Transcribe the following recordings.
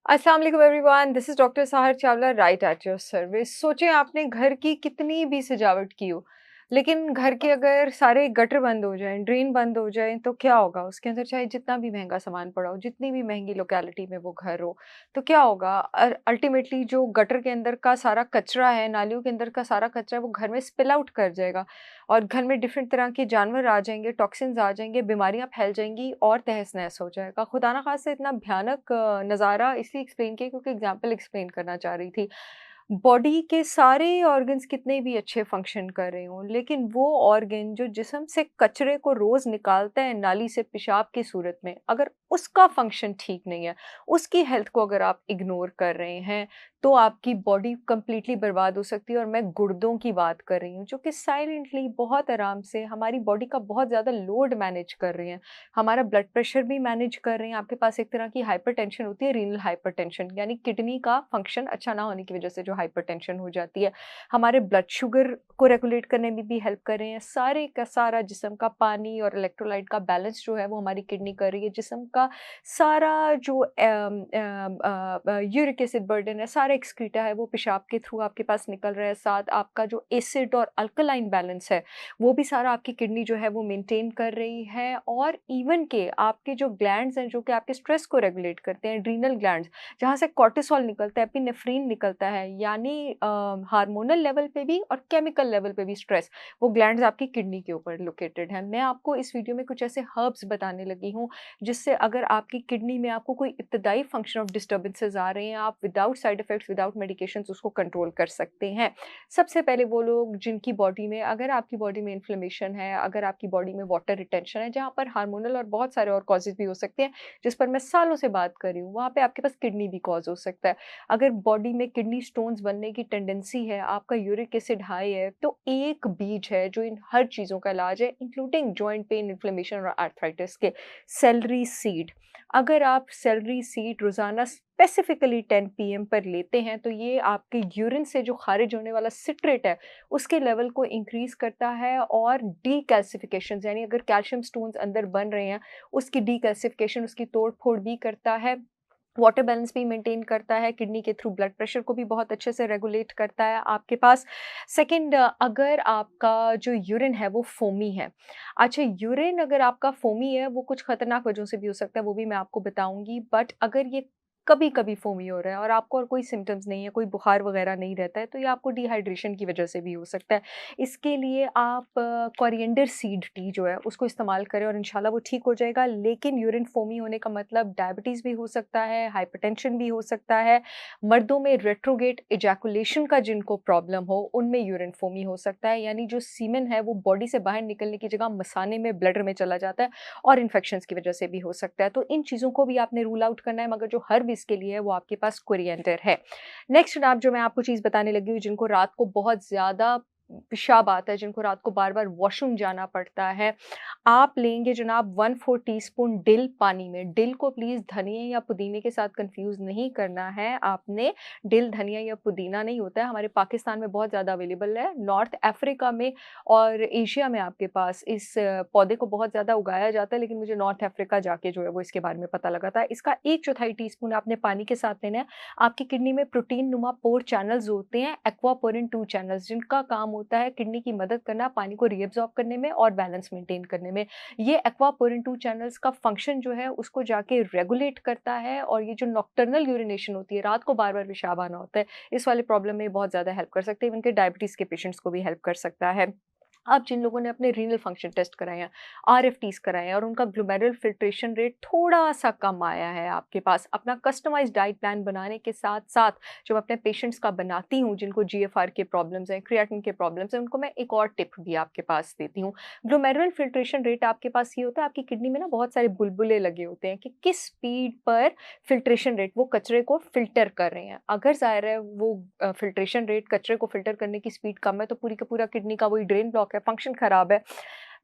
अस्सलाम वालेकुम everyone, this is doctor Sahar Chawla right at your service. सोचें आपने घर की कितनी भी सजावट की हो, लेकिन घर के अगर सारे गटर बंद हो जाएँ, ड्रेन बंद हो जाएँ तो क्या होगा? उसके अंदर चाहे जितना भी महँगा सामान पड़ा हो, जितनी भी महँगी लोकेलिटी में वो घर हो, तो क्या होगा? अल्टीमेटली जो गटर के अंदर का सारा कचरा है, नालियों के अंदर का सारा कचरा है, वो घर में स्पिल आउट कर जाएगा और घर में डिफरेंट तरह के जानवर आ जाएँगे, टॉक्सिन्स आ जाएँगे, बीमारियाँ फैल जाएँगी और तहस-नहस हो जाएगा। खुदा ना ख़ास्ता इतना भयानक नज़ारा इसलिए एक्सप्लेन किया क्योंकि एग्ज़ाम्पल एक्सप्लेन करना चाह रही थी। बॉडी के सारे ऑर्गन्स कितने भी अच्छे फंक्शन कर रहे हों, लेकिन वो ऑर्गन जो जिस्म से कचरे को रोज़ निकालता है नाली से पेशाब की सूरत में, अगर उसका फंक्शन ठीक नहीं है, उसकी हेल्थ को अगर आप इग्नोर कर रहे हैं, तो आपकी बॉडी कंप्लीटली बर्बाद हो सकती है और मैं गुर्दों की बात कर रही हूँ, जो कि साइलेंटली बहुत आराम से हमारी बॉडी का बहुत ज़्यादा लोड मैनेज कर रहे हैं। हमारा ब्लड प्रेशर भी मैनेज कर रहे हैं। आपके पास एक तरह की हाइपरटेंशन होती है, रीनल हाइपरटेंशन यानी किडनी का फंक्शन अच्छा ना होने की वजह से जो हाइपरटेंशन हो जाती है। हमारे ब्लड शुगर को रेगुलेट करने में भी हेल्प कर रहे हैं। सारे का सारा जिस्म का पानी और इलेक्ट्रोलाइट का बैलेंस जो है वो हमारी किडनी कर रही है। जिस्म का सारा जो यूरिक एसिड बर्डन है, सारा एक्सक्रीटा है वो पेशाब के थ्रू आपके पास निकल रहा है। साथ आपका जो एसिड और अल्कलाइन बैलेंस है, वो भी सारा आपकी किडनी जो है वो मेंटेन कर रही है और इवन के आपके जो ग्लैंड्स हैं जो कि आपके स्ट्रेस को रेगुलेट करते हैं, एड्रीनल ग्लैंड्स जहाँ से कॉर्टिसोल निकलता है, एपिनेफ्रीन निकलता है यानी हार्मोनल लेवल पे भी और केमिकल लेवल पे भी स्ट्रेस, वो ग्लैंड्स आपकी किडनी के ऊपर लोकेटेड हैं। मैं आपको इस वीडियो में कुछ ऐसे हर्ब्स बताने लगी हूँ जिससे अगर आपकी किडनी में आपको कोई इब्तदाई फंक्शन ऑफ डिस्टर्बेंसेस आ रहे हैं, आप without side effects, without medications उसको कंट्रोल कर सकते हैं। सबसे पहले वो लोग जिनकी बॉडी में अगर आपकी बॉडी में इन्फ्लेमेशन है, अगर आपकी बॉडी में वाटर रिटेंशन है, जहाँ पर हार्मोनल और बहुत सारे और कॉजेज़ भी हो सकते हैं, जिस पर मैं सालों से बात कर रही हूँ, वहाँ पे आपके पास किडनी भी कॉज़ हो सकता है। अगर बॉडी में किडनी स्टोन्स बनने की टेंडेंसी है, आपका यूरिक एसिड हाई है, तो एक बीज है जो इन हर चीज़ों का इलाज है, इंक्लूडिंग जॉइंट पेन, इन्फ्लेमेशन और आर्थराइटिस के, सेलेरी सीड। अगर आप सेलेरी सीड रोज़ाना स्पेसिफिकली 10 पीएम पर लेते हैं, तो ये आपके यूरिन से जो खारिज होने वाला सिट्रेट है, उसके लेवल को इंक्रीज़ करता है और डीकैल्सिफ़िकेशंस यानी अगर कैल्शियम स्टोन्स अंदर बन रहे हैं, उसकी डीकैल्सिफ़िकेशन, उसकी तोड़-फोड़ भी करता है। वाटर बैलेंस भी मेंटेन करता है, किडनी के थ्रू ब्लड प्रेशर को भी बहुत अच्छे से रेगुलेट करता है आपके पास। सेकंड, अगर आपका जो यूरिन है वो फ़ोमी है। अच्छा, यूरिन अगर आपका फ़ोमी है वो कुछ खतरनाक वजहों से भी हो सकता है, वो भी मैं आपको बताऊँगी। बट अगर ये कभी-कभी फ़ोमी हो रहा है और आपको और कोई सिम्पटम्स नहीं है, कोई बुखार वगैरह नहीं रहता है, तो ये आपको डिहाइड्रेशन की वजह से भी हो सकता है। इसके लिए आप कोरिएंडर सीड टी जो है उसको इस्तेमाल करें और इंशाल्लाह वो ठीक हो जाएगा। लेकिन यूरिन फ़ोमी होने का मतलब डायबिटीज़ भी हो सकता है, हाइपरटेंशन भी हो सकता है। मर्दों में रेट्रोग्रेड इजैकुलेशन का जिनको प्रॉब्लम हो, उनमें यूरिन फ़ोमी हो सकता है, यानी जो सीमेन है वो बॉडी से बाहर निकलने की जगह मसाने में, ब्लडर में चला जाता है और इन्फेक्शंस की वजह से भी हो सकता है। तो इन चीज़ों को भी आपने रूल आउट करना है, मगर जो हर्ब इसके लिए है वो आपके पास कोरिएंडर है। नेक्स्ट जनाब जो मैं आपको चीज़ बताने लगी हूँ, जिनको रात को बहुत ज़्यादा पेशाब आता है, जिनको रात को बार-बार वॉशरूम जाना पड़ता है, आप लेंगे जनाब 1/4 टीस्पून डिल पानी में। डिल को प्लीज़ धनिये या पुदीने के साथ कन्फ्यूज़ नहीं करना है आपने। डिल धनिया या पुदीना नहीं होता है, हमारे पाकिस्तान में बहुत ज़्यादा अवेलेबल है। नॉर्थ अफ्रीका में और एशिया में आपके पास इस पौधे को बहुत ज़्यादा उगाया जाता है, लेकिन मुझे नॉर्थ अफ्रीका जाके जो है वो इसके बारे में पता लगा था। इसका 1/4 टीस्पून आपने पानी के साथ लेना है। आपकी किडनी में प्रोटीन नुमा पोर चैनल्स होते हैं, एक्वापोरिन 2 चैनल्स, जिनका काम होता है किडनी की मदद करना, पानी को रीअब्ज़ॉर्ब करने में और बैलेंस मेंटेन करने में। ये एक्वापोरिन 2 चैनल्स का फंक्शन जो है उसको जाके रेगुलेट करता है और ये जो नॉकटर्नल यूरिनेशन होती है, रात को बार-बार पेशाब आना होता है, इस वाले प्रॉब्लम में बहुत ज़्यादा हेल्प कर सकते हैं। इवन के डायबिटीज़ के पेशेंट्स को भी हेल्प कर सकता है। अब जिन लोगों ने अपने रीनल फंक्शन टेस्ट कराए हैं, आरएफटीज़ कराए हैं और उनका ग्लोमेरुलर फिल्ट्रेशन रेट थोड़ा-सा कम आया है आपके पास, अपना कस्टमाइज़्ड डाइट प्लान बनाने के साथ-साथ जो मैं अपने पेशेंट्स का बनाती हूँ, जिनको जीएफआर के प्रॉब्लम्स हैं, क्रिएटिनिन के प्रॉब्लम्स हैं, उनको मैं एक और टिप भी आपके पास देती हूँ। ग्लोमेरुलर फिल्ट्रेशन रेट आपके पास ये होता है, आपकी किडनी में ना बहुत सारे बुलबुले लगे होते हैं कि किस स्पीड पर फिल्ट्रेशन रेट वो कचरे को फ़िल्टर कर रहे हैं। अगर ज़ाहिर है वो फ़िल्ट्रेशन रेट कचरे को फ़िल्टर करने की स्पीड कम है, तो पूरी का पूरा किडनी का वही ड्रेन ब्लॉक है, फंक्शन खराब है।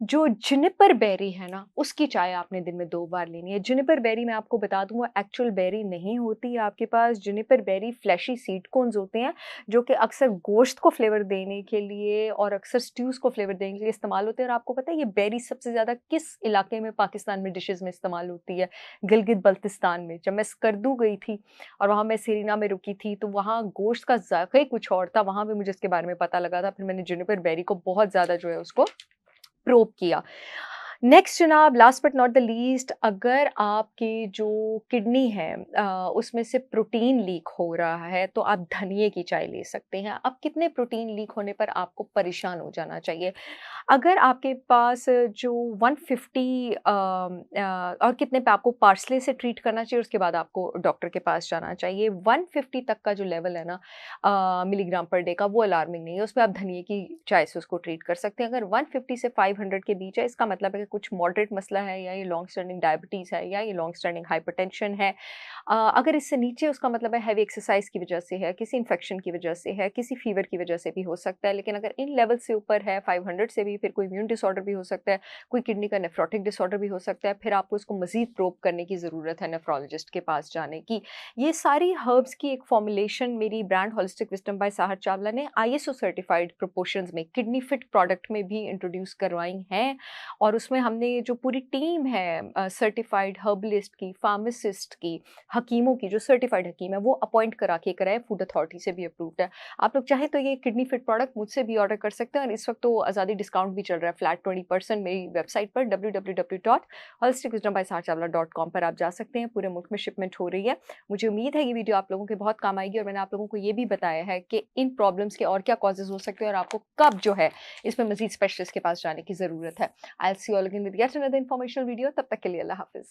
जो जुनिपर बेरी है ना, उसकी चाय आपने दिन में 2 बार लेनी है। जुनिपर बेरी मैं आपको बता दूँ वो एक्चुअल बेरी नहीं होती है आपके पास, juniper berry fleshy seed cones होते हैं, जो कि अक्सर गोश्त को फ्लेवर देने के लिए और अक्सर स्ट्यूज़ को फ्लेवर देने के लिए इस्तेमाल होते हैं और आपको पता है ये बेरी सबसे ज़्यादा किस इलाके में पाकिस्तान में डिशेज़ में इस्तेमाल होती है? गिलगित-बल्तिस्तान में। जब मैं स्कर्दू गई थी और वहाँ मैं सेरिना में रुकी थी, तो वहाँ गोश्त का ज़ायक़ा ही कुछ और था, वहाँ पे मुझे इसके बारे में पता लगा था। फिर मैंने जुनिपर बेरी को बहुत ज़्यादा जो है उसको प्रोब किया। नेक्स्ट जनाब last but not the least अगर आपकी जो किडनी है उसमें से प्रोटीन लीक हो रहा है तो आप धनिये की चाय ले सकते हैं। अब कितने प्रोटीन लीक होने पर आपको परेशान हो जाना चाहिए? अगर आपके पास जो 150 और कितने पे आपको पार्सले से ट्रीट करना चाहिए उसके बाद आपको डॉक्टर के पास जाना चाहिए। 150 तक का जो लेवल है ना मिलीग्राम पर डे का वो अलार्मिंग नहीं है, उसपे आप धनिये की चाय से उसको ट्रीट कर सकते हैं। अगर 150 से 500 के बीच है इसका मतलब है कि कुछ मॉडरेट मसला है या ये लॉन्ग स्टैंडिंग डायबिटीज़ है या ये लॉन्ग स्टैंडिंग हाइपरटेंशन है। अगर इससे नीचे उसका मतलब है हैवी एक्सरसाइज की वजह से है, किसी इन्फेक्शन की वजह से है, किसी फीवर की वजह से भी हो सकता है। लेकिन अगर इन लेवल से ऊपर है 500 से भी फिर कोई इम्यून डिसऑर्डर भी हो सकता है, कोई किडनी का नेफ्रोटिक डिसऑर्डर भी हो सकता है, फिर आपको इसको मज़ीद प्रोब करने की ज़रूरत है नेफ्रोलॉजिस्ट के पास जाने की। ये सारी हर्ब्स की एक फॉर्मुलेशन मेरी brand holistic wisdom by Sahar Chawla ने आईएसओ सर्टिफाइड प्रोपोर्शंस में किडनी फिट प्रोडक्ट में भी इंट्रोड्यूस करवाई हैं और उसमें हमने जो पूरी टीम है सर्टिफाइड हर्बलिस्ट की, फार्मासिस्ट की, हकीमों की जो सर्टिफाइड हकीम है वो अपॉइंट करा के कराए, फूड अथॉरिटी से भी अप्रूव्ड है। आप लोग चाहें तो ये किडनी फिट प्रोडक्ट मुझसे भी ऑर्डर कर सकते हैं और इस वक्त तो आज़ादी डिस्काउंट भी चल रहा है फ्लैट 20% मेरी वेबसाइट पर www.holisticwisdombysaharchavla.com पर आप जा सकते हैं। पूरे मुल्क में शिपमेंट हो रही है। मुझे उम्मीद है ये वीडियो आप लोगों के बहुत काम आएगी और मैंने आप लोगों को ये भी बताया है कि इन प्रॉब्लम्स के और क्या कॉजेज़ हो सकते हैं और आपको कब जो है इसमें मज़ीद स्पेशलिस्ट के पास जाने की ज़रूरत है। I will see you all again with yet another informational video. तब तक के लिए अल्लाह हाफ़िज़।